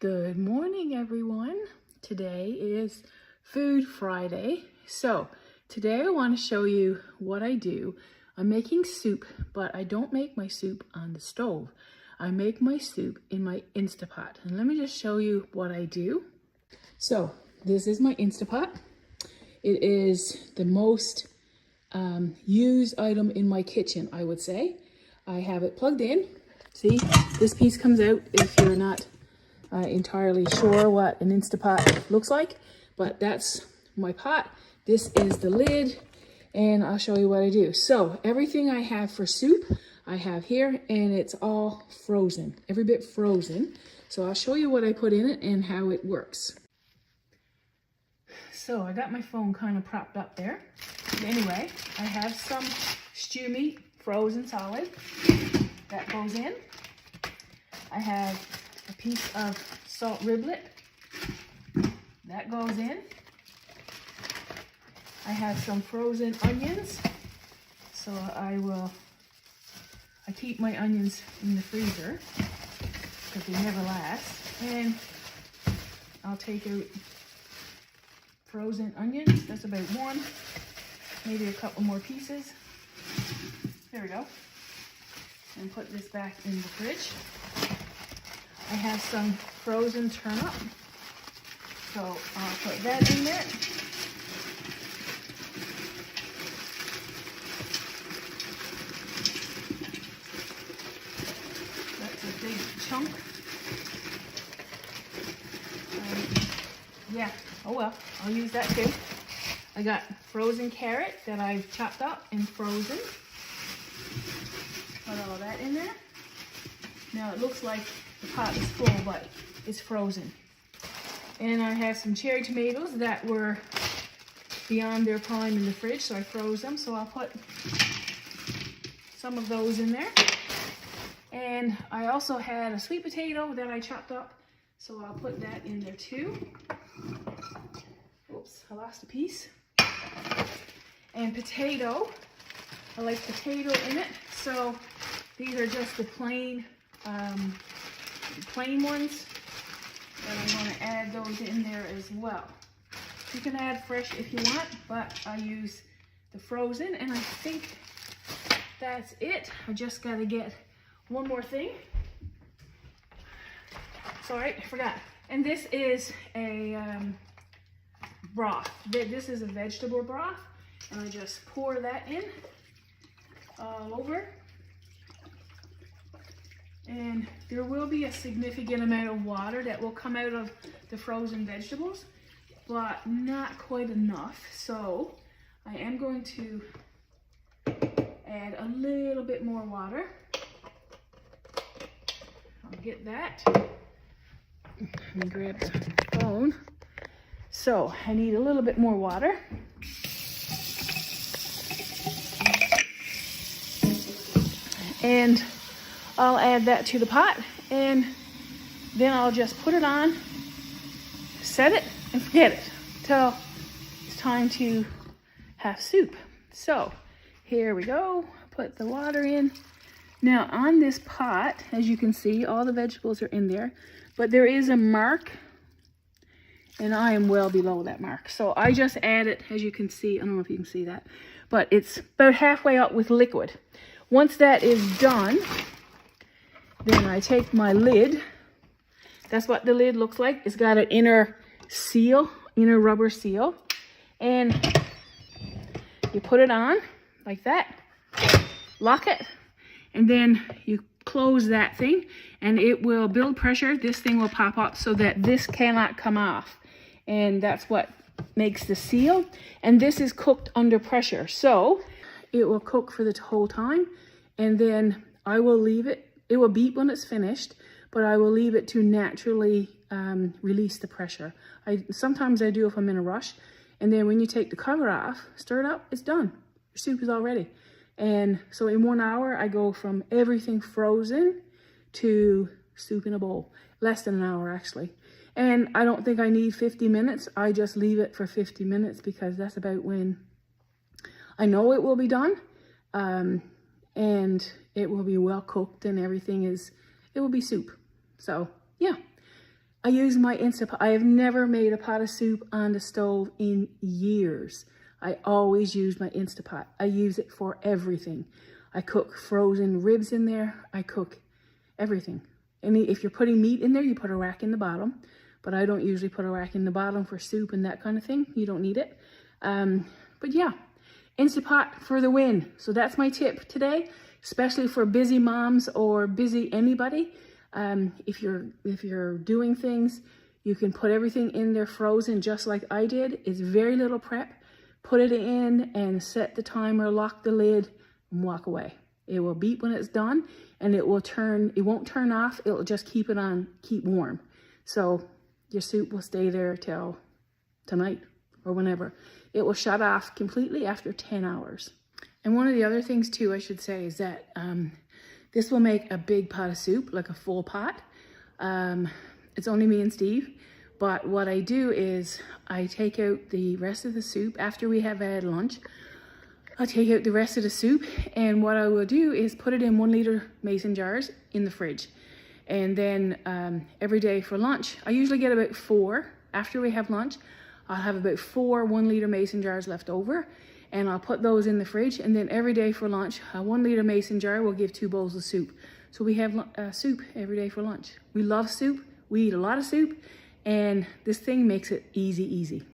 Good morning, everyone. Today is Food Friday. So today I want to show you what I do. I'm making soup, but I don't make my soup on the stove. I make my soup in my Instapot. And let me just show you what I do. So this is my Instapot. It is the most used item in my kitchen, I would say. I have it plugged in. See, this piece comes out if you're not entirely sure what an Instapot looks like, but that's my pot. This is the lid, and I'll show you what I do. So everything I have for soup, I have here, and it's all frozen, every bit frozen. So I'll show you what I put in it and how it works. So I got my phone kind of propped up there. But anyway, I have some stew meat, frozen solid, that goes in. I have a piece of salt riblet that goes in. I have some frozen onions, so I keep my onions in the freezer because they never last. And I'll take out frozen onions. That's about one, maybe a couple more pieces. There we go. And put this back in the fridge. I have some frozen turnip, so I'll put that in there. That's a big chunk. Yeah, oh well, I'll use that too. I got frozen carrot that I've chopped up and frozen. Put all that in there. Now it looks like the pot is full, but it's frozen. And I have some cherry tomatoes that were beyond their prime in the fridge, so I froze them. So I'll put some of those in there. And I also had a sweet potato that I chopped up, so I'll put that in there too. Oops, I lost a piece. And potato, I like potato in it, so these are just the plain ones, and I'm going to add those in there as well. You can add fresh if you want, but I use the frozen, and I think that's it. I just got to get one more thing. Sorry, I forgot. And this is a broth. This is a vegetable broth, and I just pour that in all over. And there will be a significant amount of water that will come out of the frozen vegetables, but not quite enough. So I am going to add a little bit more water. I'll get that. Let me grab the phone. So I need a little bit more water. And I'll add that to the pot, and then I'll just put it on, set it, and forget it till it's time to have soup. So here we go. Put the water in. Now on this pot, as you can see, all the vegetables are in there, but there is a mark, and I am well below that mark. So I just add it, as you can see. I don't know if you can see that, but it's about halfway up with liquid. Once that is done, then I take my lid. That's what the lid looks like. It's got an inner seal, inner rubber seal. And you put it on like that, lock it, and then you close that thing, and it will build pressure. This thing will pop up so that this cannot come off. And that's what makes the seal. And this is cooked under pressure. So it will cook for the whole time, and then I will leave it. It will beep when it's finished, but I will leave it to naturally release the pressure. Sometimes I do if I'm in a rush. And then when you take the cover off, stir it up, it's done. Your soup is all ready. And so in 1 hour, I go from everything frozen to soup in a bowl. Less than an hour, actually. And I don't think I need 50 minutes. I just leave it for 50 minutes because that's about when I know it will be done. And it will be well cooked, and everything it will be soup. So yeah, I use my Instapot. I have never made a pot of soup on the stove in years. I always use my Instapot. I use it for everything. I cook frozen ribs in there. I cook everything. And if you're putting meat in there, you put a rack in the bottom. But I don't usually put a rack in the bottom for soup and that kind of thing. You don't need it. But yeah, Instapot for the win. So that's my tip today, especially for busy moms or busy anybody. If you're doing things, you can put everything in there frozen just like I did. It's very little prep. Put it in and set the timer, lock the lid, and walk away. It will beep when it's done, and it won't turn off. It'll just keep it on, keep warm. So your soup will stay there till tonight or whenever. It will shut off completely after 10 hours. And one of the other things too, I should say, is that this will make a big pot of soup, like a full pot. It's only me and Steve. But what I do is I take out the rest of the soup after we have had lunch. I'll take out the rest of the soup, and what I will do is put it in 1 liter mason jars in the fridge. And then every day for lunch, I usually get about 4. After we have lunch, I'll have about 4 1 liter mason jars left over, and I'll put those in the fridge. And then every day for lunch, a 1 liter mason jar will give 2 bowls of soup. So we have soup every day for lunch. We love soup. We eat a lot of soup, and this thing makes it easy.